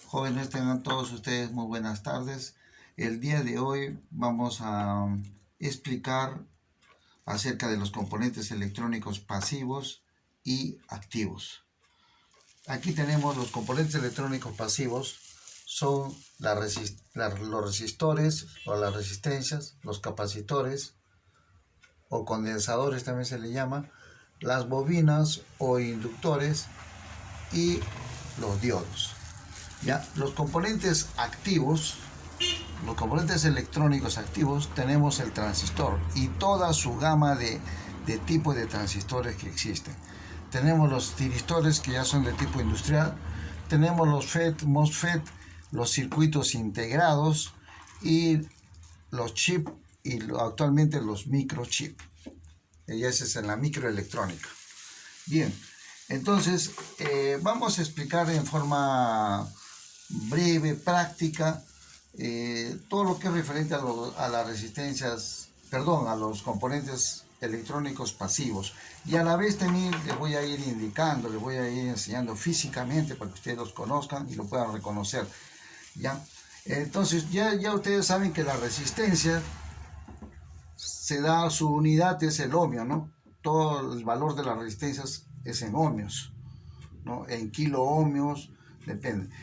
Jóvenes, tengan todos ustedes muy buenas tardes. El día de hoy vamos a explicar acerca de los componentes electrónicos pasivos y activos. Aquí tenemos los componentes electrónicos pasivos, son los resistores o las resistencias, los capacitores o condensadores también se le llama, las bobinas o inductores y los diodos. ¿Ya? Los componentes activos, los componentes electrónicos activos, tenemos el transistor y toda su gama de tipos de transistores que existen. Tenemos los tiristores que ya son de tipo industrial, tenemos los FET, MOSFET, los circuitos integrados y los chips y actualmente los microchips. Ella es en la microelectrónica. Bien, entonces vamos a explicar en forma breve, práctica, todo lo que es referente a las resistencias, perdón, a los componentes electrónicos pasivos. Y a la vez también les voy a ir indicando, les voy a ir enseñando físicamente para que ustedes los conozcan y lo puedan reconocer. ¿Ya? Entonces ya ustedes saben que la resistencia se da, su unidad es el ohmio, ¿no? Todo el valor de las resistencias es en ohmios, ¿no? En kilo ohmios, depende.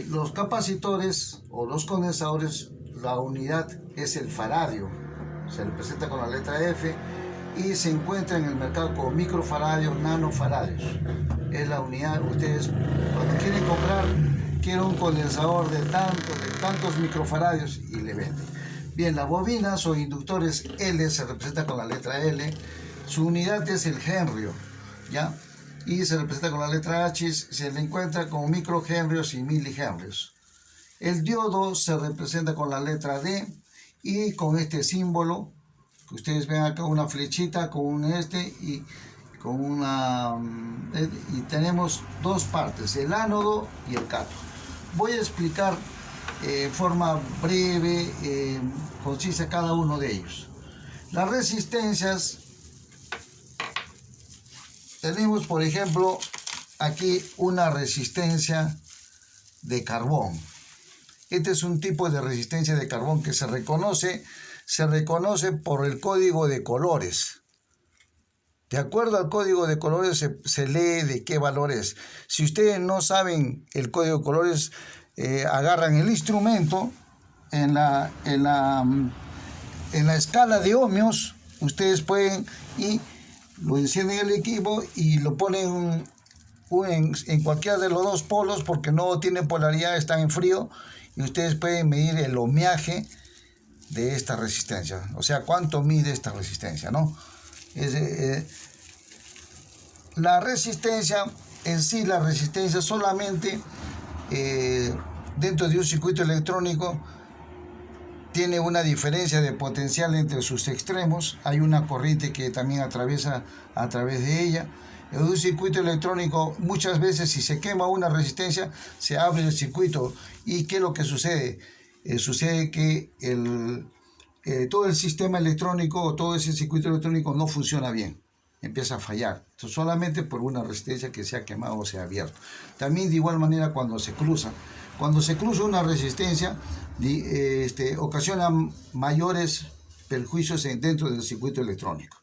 Los capacitores o los condensadores, la unidad es el faradio, se representa con la letra F y se encuentra en el mercado como microfaradios, nanofaradios. Es la unidad. Ustedes cuando quieren comprar, quieren un condensador de tantos microfaradios y le venden. Bien, las bobinas o inductores L se representa con la letra L, su unidad es el henrio, ¿ya? Y se representa con la letra H, se le encuentra como microhenrios y milihenrios. El diodo se representa con la letra D y con este símbolo, que ustedes ven acá una flechita con un y con una... y tenemos dos partes, el ánodo y el cátodo. Voy a explicar en forma breve, concisa cada uno de ellos. Las resistencias, tenemos por ejemplo aquí una resistencia de carbón. Este es un tipo de resistencia de carbón que se reconoce por el código de colores. De acuerdo al código de colores se lee de qué valor es. Si ustedes no saben el código de colores, agarran el instrumento en la escala de ohmios, ustedes pueden y lo encienden el equipo y lo ponen en cualquiera de los dos polos porque no tiene polaridad, está en frío, y ustedes pueden medir el ohmiaje de esta resistencia, o sea, cuánto mide esta resistencia, ¿no? La resistencia en sí, la resistencia solamente dentro de un circuito electrónico tiene una diferencia de potencial entre sus extremos, hay una corriente que también atraviesa a través de ella. En un circuito electrónico muchas veces si se quema una resistencia se abre el circuito. ¿Y qué es lo que sucede? Sucede que todo el sistema electrónico o todo ese circuito electrónico no funciona bien, empieza a fallar. Entonces, solamente por una resistencia que se ha quemado o se ha abierto. También de igual manera cuando se cruza una resistencia, ocasiona mayores perjuicios dentro del circuito electrónico.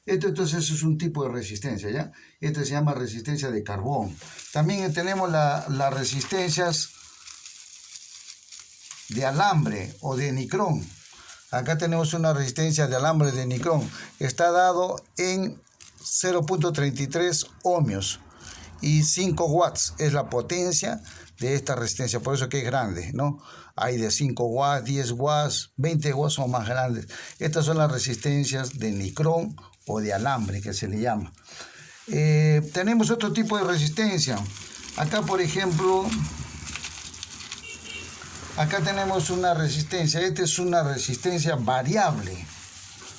Entonces es un tipo de resistencia, ¿ya? Este se llama resistencia de carbón. También tenemos las resistencias de alambre o de nicrón. Acá tenemos una resistencia de alambre de nicrón. Está dado en 0.33 ohmios y 5 watts es la potencia de esta resistencia, por eso que es grande, ¿no? Hay de 5 watts, 10 watts, 20 watts son más grandes. Estas son las resistencias de nicrón o de alambre que se le llama. Tenemos otro tipo de resistencia. Acá por ejemplo, acá tenemos una resistencia. Esta es una resistencia variable.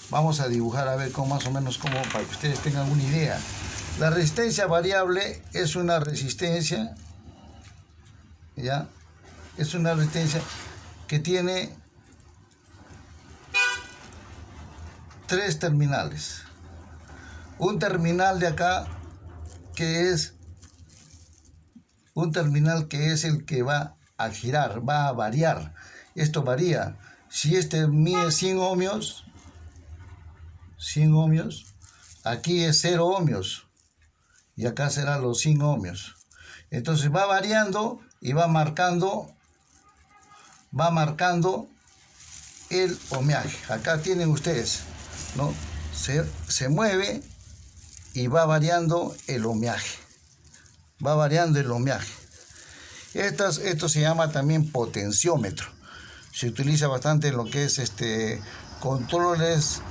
Vamos a dibujar a ver más o menos cómo, para que ustedes tengan una idea. La resistencia variable es una resistencia, ¿ya? Es una resistencia que tiene 3 terminales. Un terminal de acá que es el que va a girar, va a variar. Esto varía. Si este mide 100 ohmios, aquí es 0 ohmios y acá será los 100 ohmios. Entonces va variando y va marcando el ohmiaje. Acá tienen ustedes, ¿no? Se mueve y va variando el ohmiaje. Esto se llama también potenciómetro. Se utiliza bastante en lo que es controles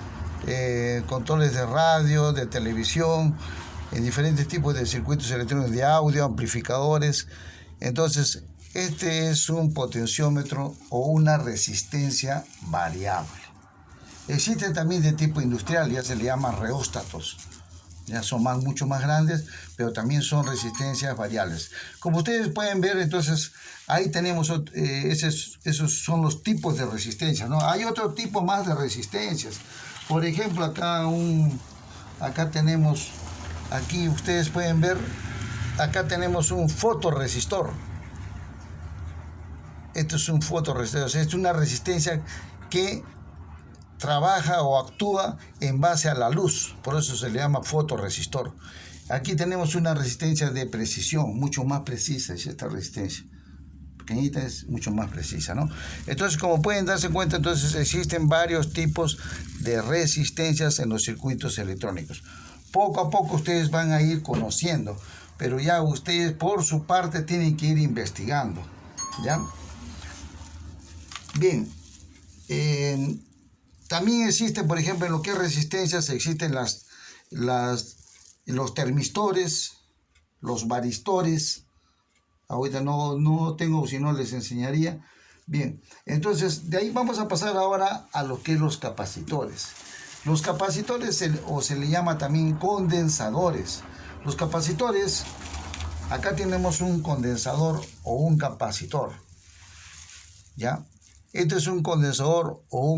de radio, de televisión, en diferentes tipos de circuitos electrónicos de audio, amplificadores. Entonces, este es un potenciómetro o una resistencia variable. Existen también de tipo industrial, ya se le llama reóstatos. Ya son mucho más grandes, pero también son resistencias variables. Como ustedes pueden ver, entonces, ahí tenemos, esos son los tipos de resistencia, ¿no? Hay otro tipo más de resistencias. Por ejemplo, acá tenemos, aquí ustedes pueden ver, acá tenemos un fotorresistor. Esto es un fotorresistor, o sea, es una resistencia que trabaja o actúa en base a la luz, por eso se le llama fotorresistor. Aquí tenemos una resistencia de precisión, mucho más precisa es esta resistencia. Pequeñita es mucho más precisa, ¿no? Entonces, como pueden darse cuenta, entonces existen varios tipos de resistencias en los circuitos electrónicos. Poco a poco ustedes van a ir conociendo, pero ya ustedes por su parte tienen que ir investigando, ¿ya? Bien, también existe, por ejemplo, en lo que es resistencias, existen los termistores, los varistores. Ahorita no tengo, si no les enseñaría. Bien, entonces de ahí vamos a pasar ahora a lo que es los capacitores. Los capacitores, se le llama también condensadores. Los capacitores, acá tenemos un condensador o un capacitor, ¿ya? Este es un condensador o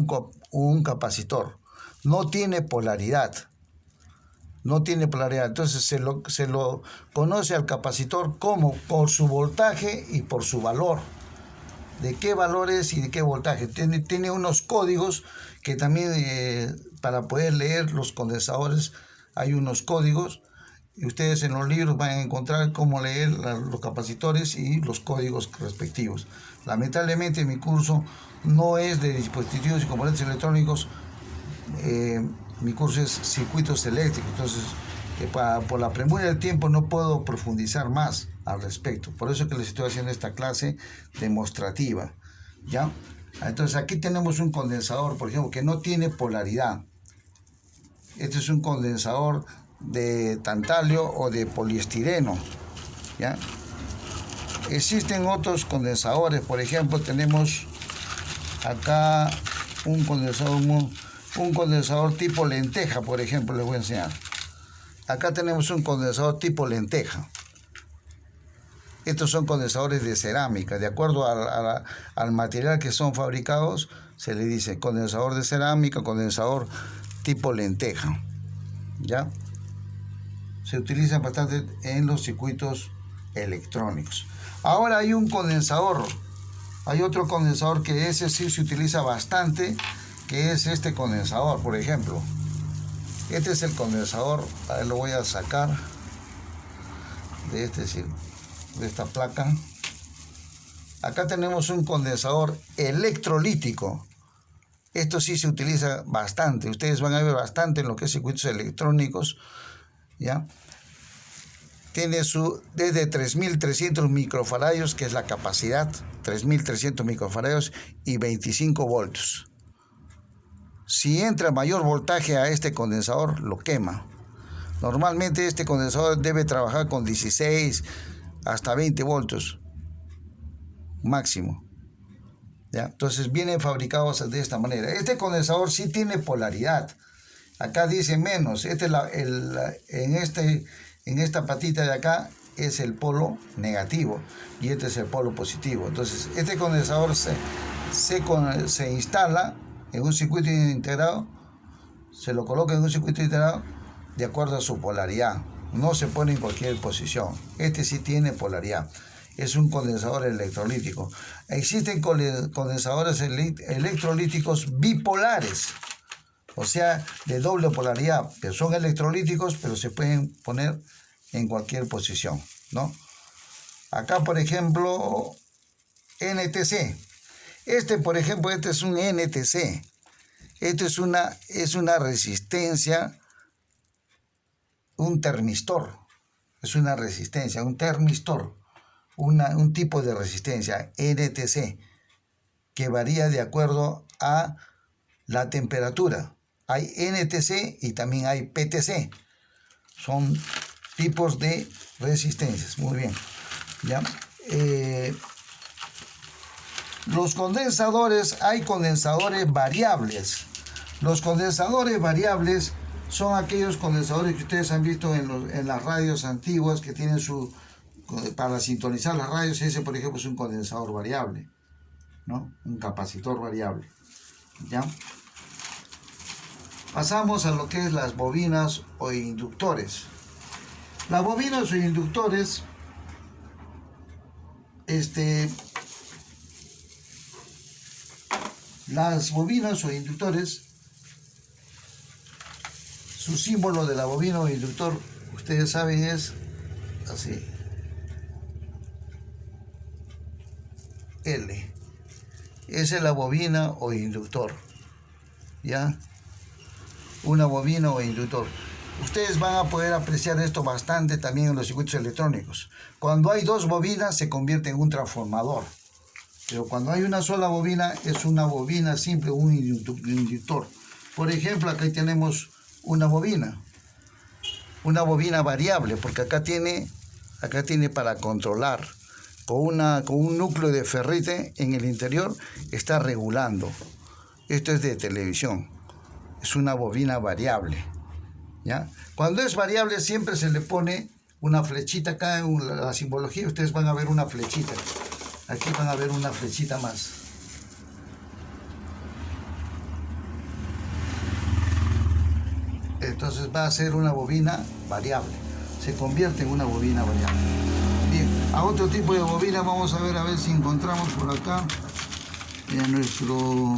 un capacitor. No tiene polaridad. Entonces se lo conoce al capacitor como por su voltaje y por su valor. De qué valores y de qué voltaje. Tiene unos códigos que también, para poder leer los condensadores, hay unos códigos. Y ustedes en los libros van a encontrar cómo leer los capacitores y los códigos respectivos. Lamentablemente mi curso no es de dispositivos y componentes electrónicos, mi curso es circuitos eléctricos, entonces por la premura del tiempo no puedo profundizar más al respecto. Por eso que les estoy haciendo esta clase demostrativa, ¿ya? Entonces aquí tenemos un condensador, por ejemplo, que no tiene polaridad. Este es un condensador de tantalio o de poliestireno, ¿ya? Existen otros condensadores, por ejemplo, tenemos acá un condensador tipo lenteja, por ejemplo, les voy a enseñar. Acá tenemos un condensador tipo lenteja. Estos son condensadores de cerámica, de acuerdo al material que son fabricados, se le dice condensador de cerámica, condensador tipo lenteja, ¿ya? Se utilizan bastante en los circuitos electrónicos. Ahora hay un condensador, hay otro condensador que ese sí se utiliza bastante, que es este condensador, por ejemplo. Este es el condensador, a ver, lo voy a sacar de esta placa. Acá tenemos un condensador electrolítico. Esto sí se utiliza bastante, ustedes van a ver bastante en lo que es circuitos electrónicos, ¿ya? Tiene desde 3.300 microfaradios, que es la capacidad, 3.300 microfaradios y 25 voltios. Si entra mayor voltaje a este condensador, lo quema. Normalmente este condensador debe trabajar con 16 hasta 20 voltios máximo, ¿ya? Entonces vienen fabricados de esta manera. Este condensador sí tiene polaridad. Acá dice menos. En esta patita de acá es el polo negativo y este es el polo positivo. Entonces este condensador se instala en un circuito integrado, se lo coloca en un circuito integrado de acuerdo a su polaridad. No se pone en cualquier posición. Este sí tiene polaridad. es un condensador electrolítico. Existen condensadores electrolíticos bipolares, o sea, de doble polaridad, pero son electrolíticos, pero se pueden poner en cualquier posición, ¿no? Acá, por ejemplo, NTC. Por ejemplo, este es un NTC. Esto es una resistencia, un termistor. Es una resistencia, un termistor. Un tipo de resistencia, NTC, que varía de acuerdo a la temperatura. Hay NTC y también hay PTC. Son tipos de resistencias. Muy bien. ¿Ya? Los condensadores, hay condensadores variables. Los condensadores variables son aquellos condensadores que ustedes han visto en las radios antiguas que tienen para sintonizar las radios. Ese, por ejemplo, es un condensador variable, ¿no? Un capacitor variable. ¿Ya? Pasamos a lo que es las bobinas o inductores. Las bobinas o inductores, las bobinas o inductores, su símbolo de la bobina o inductor, ustedes saben, es así. L. Esa es la bobina o inductor. ¿Ya? Una bobina o inductor. Ustedes van a poder apreciar esto bastante también en los circuitos electrónicos. Cuando hay dos bobinas se convierte en un transformador. Pero cuando hay una sola bobina es una bobina simple, un inductor. Por ejemplo, acá tenemos una bobina variable, porque acá tiene para controlar. Con un núcleo de ferrite en el interior está regulando. Esto es de televisión. Es una bobina variable. ¿Ya? Cuando es variable siempre se le pone una flechita acá en la simbología. Ustedes van a ver una flechita. Aquí van a ver una flechita más. Entonces va a ser una bobina variable. Se convierte en una bobina variable. Bien, a otro tipo de bobina vamos a ver si encontramos por acá en nuestro...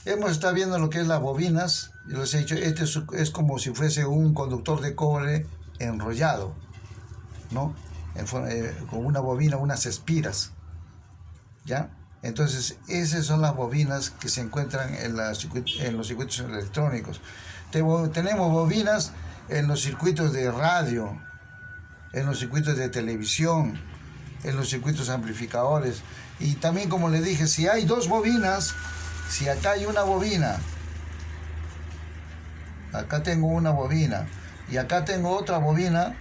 hemos estado viendo lo que es las bobinas. Yo les he dicho, este es como si fuese un conductor de cobre enrollado, ¿no? Con una bobina, unas espiras, ¿ya? Entonces, esas son las bobinas que se encuentran en los circuitos electrónicos. Tenemos bobinas en los circuitos de radio, en los circuitos de televisión, en los circuitos amplificadores. Y también, como les dije, si hay dos bobinas, si acá hay una bobina, acá tengo una bobina y acá tengo otra bobina,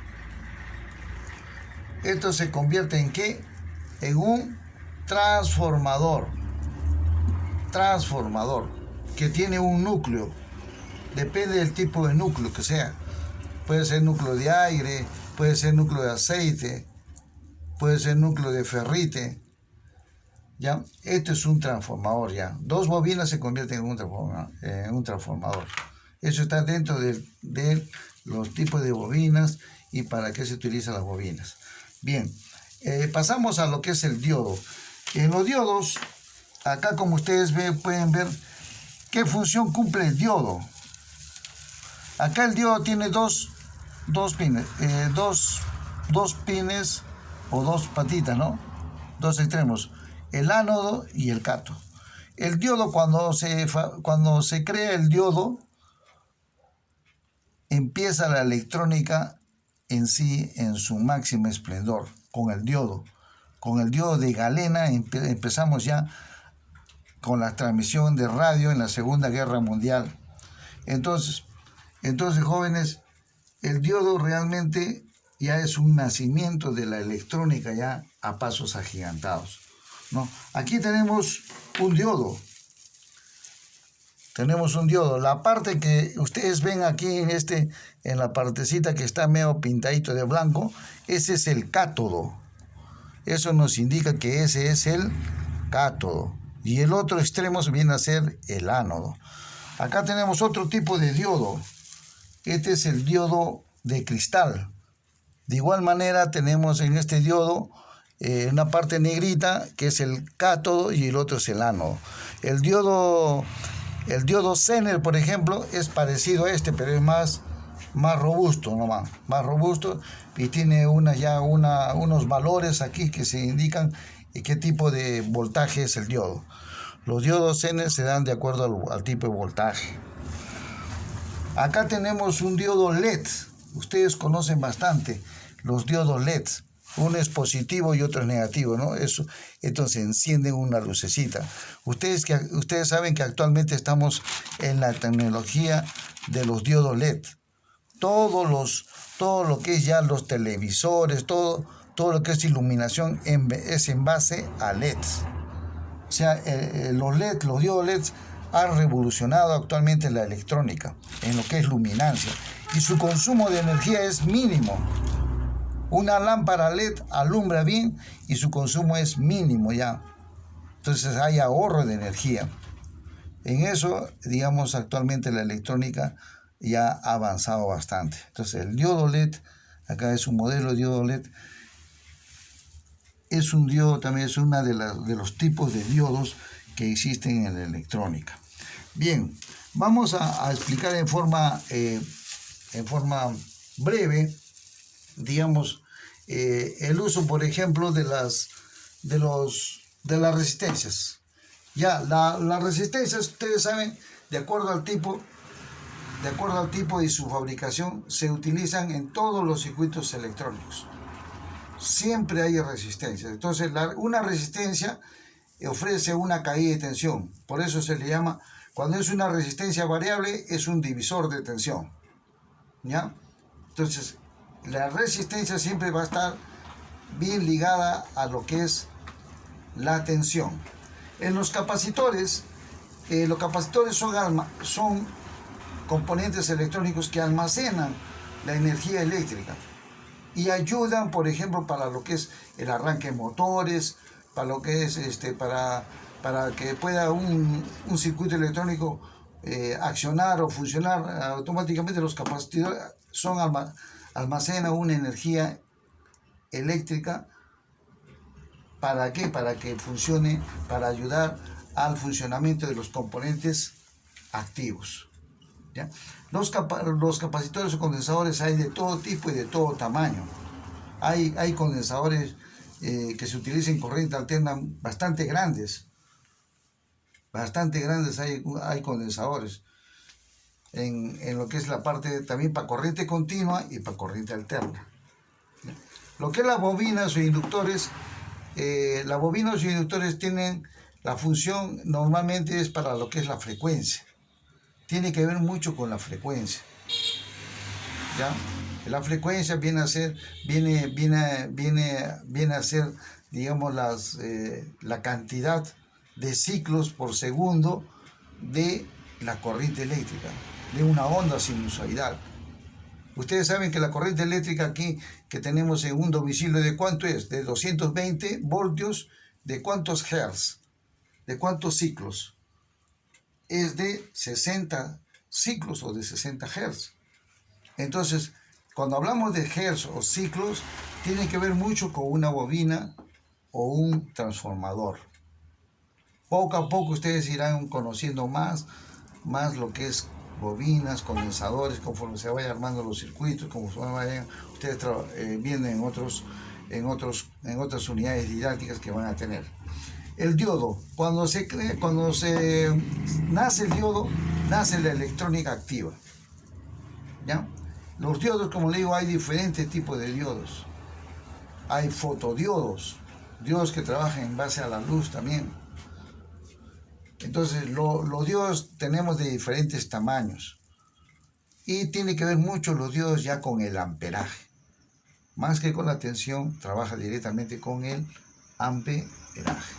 esto se convierte en ¿qué? En un transformador que tiene un núcleo. Depende del tipo de núcleo que sea. Puede ser núcleo de aire, puede ser núcleo de aceite, puede ser núcleo de ferrite. ¿Ya? Esto es un transformador ya. Dos bobinas se convierten en un transformador. Eso está dentro de los tipos de bobinas y para qué se utilizan las bobinas. Bien, pasamos a lo que es el diodo. En los diodos, acá como ustedes pueden ver qué función cumple el diodo. Acá el diodo tiene dos pines, dos pines o dos patitas, ¿no? Dos extremos, el ánodo y el cátodo. El diodo, cuando se crea el diodo, empieza la electrónica en sí, en su máximo esplendor, con el diodo. Con el diodo de galena empezamos ya con la transmisión de radio en la Segunda Guerra Mundial. Entonces, jóvenes, el diodo realmente ya es un nacimiento de la electrónica ya a pasos agigantados, ¿no? Aquí tenemos un diodo. Tenemos un diodo. La parte que ustedes ven aquí en la partecita que está medio pintadito de blanco, ese es el cátodo. Eso nos indica que ese es el cátodo, y el otro extremo viene a ser el ánodo. Acá tenemos otro tipo de diodo. Este es el diodo de cristal. De igual manera tenemos en este diodo una parte negrita que es el cátodo y el otro es el ánodo. El diodo Zener, por ejemplo, es parecido a este, pero es más robusto, más robusto, y tiene unos valores aquí que se indican qué tipo de voltaje es el diodo. Los diodos Zener se dan de acuerdo al tipo de voltaje. Acá tenemos un diodo LED. Ustedes conocen bastante los diodos LED. Uno es positivo y otro es negativo, ¿no? Entonces encienden una lucecita. Ustedes saben que actualmente estamos en la tecnología de los diodos LED. Todo lo que es ya los televisores, todo lo que es iluminación es en base a LEDs. O sea, los diodos LED han revolucionado actualmente la electrónica en lo que es luminancia y su consumo de energía es mínimo. Una lámpara LED alumbra bien y su consumo es mínimo ya. Entonces hay ahorro de energía. En eso, digamos, actualmente la electrónica ya ha avanzado bastante. Entonces el diodo LED, acá es un modelo de diodo LED, es un diodo, también es uno de los tipos de diodos que existen en la electrónica. Bien, vamos a explicar en forma breve, digamos, el uso, por ejemplo, de las resistencias. Ya, las resistencias, ustedes saben, de acuerdo al tipo y su fabricación, se utilizan en todos los circuitos electrónicos. Siempre hay resistencias. Entonces, una resistencia ofrece una caída de tensión. Por eso se le llama, cuando es una resistencia variable, es un divisor de tensión. ¿Ya? Entonces, la resistencia siempre va a estar bien ligada a lo que es la tensión. En los capacitores son componentes electrónicos que almacenan la energía eléctrica y ayudan, por ejemplo, para lo que es el arranque de motores, para lo que es para que pueda un circuito electrónico accionar o funcionar automáticamente. Los capacitores almacenan una energía eléctrica. ¿Para qué? Para que funcione, para ayudar al funcionamiento de los componentes activos. ¿Ya? Los capacitores o condensadores hay de todo tipo y de todo tamaño. Hay condensadores que se utilizan en corriente alterna bastante grandes. Hay condensadores. En lo que es la parte también para corriente continua y para corriente alterna. ¿Ya? Lo que es las bobinas o inductores, tienen la función, normalmente es para lo que es la frecuencia. Tiene que ver mucho con la frecuencia. ¿Ya? La frecuencia viene a ser, digamos, la cantidad de ciclos por segundo de la corriente eléctrica, de una onda sinusoidal. Ustedes saben que la corriente eléctrica aquí que tenemos en un domicilio, ¿de cuánto es? De 220 voltios, ¿de cuántos hertz? ¿De cuántos ciclos? Es de 60 ciclos o de 60 hertz. Entonces, cuando hablamos de hertz o ciclos, tiene que ver mucho con una bobina o un transformador. Poco a poco ustedes irán conociendo más lo que es bobinas, condensadores, conforme se vayan armando los circuitos, como ustedes viendo en otras unidades didácticas que van a tener. El diodo, cuando nace el diodo, nace la electrónica activa. ¿Ya? Los diodos, como le digo, hay diferentes tipos de diodos. Hay fotodiodos, diodos que trabajan en base a la luz también. Entonces, los diodos tenemos de diferentes tamaños. Y tiene que ver mucho los diodos ya con el amperaje. Más que con la tensión, trabaja directamente con el amperaje.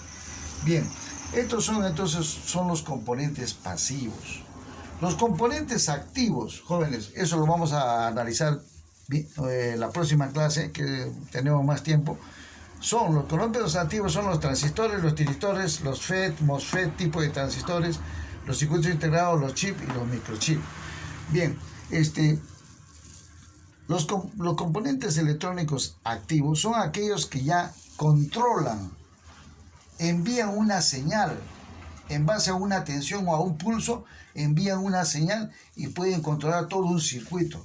Bien, estos son los componentes pasivos. Los componentes activos, jóvenes, eso lo vamos a analizar la próxima clase, que tenemos más tiempo. Los componentes activos son los transistores, los tiristores, los FET, MOSFET, tipo de transistores, los circuitos integrados, los chips y los microchips. Bien, los componentes electrónicos activos son aquellos que ya controlan, envían una señal en base a una tensión o a un pulso, envían una señal y pueden controlar todo un circuito.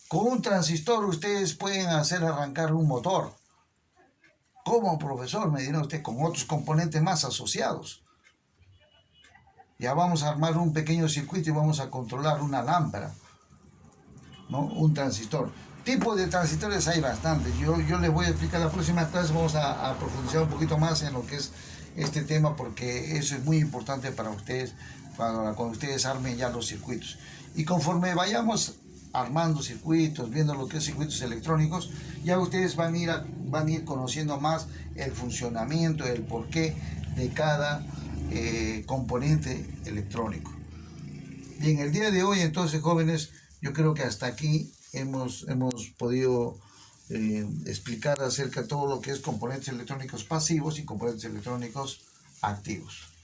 Con un transistor ustedes pueden hacer arrancar un motor. ¿Cómo, profesor? Me dirá usted, con otros componentes más asociados. Ya vamos a armar un pequeño circuito y vamos a controlar una lámpara, ¿no? Un transistor. Tipos de transistores hay bastantes. Yo les voy a explicar la próxima clase, vamos a profundizar un poquito más en lo que es este tema, porque eso es muy importante para ustedes, cuando ustedes armen ya los circuitos. Y conforme vayamos armando circuitos, viendo lo que es circuitos electrónicos, ya ustedes van a ir conociendo más el funcionamiento, el porqué de cada componente electrónico. Bien, el día de hoy entonces, jóvenes, yo creo que hasta aquí hemos podido explicar acerca de todo lo que es componentes electrónicos pasivos y componentes electrónicos activos.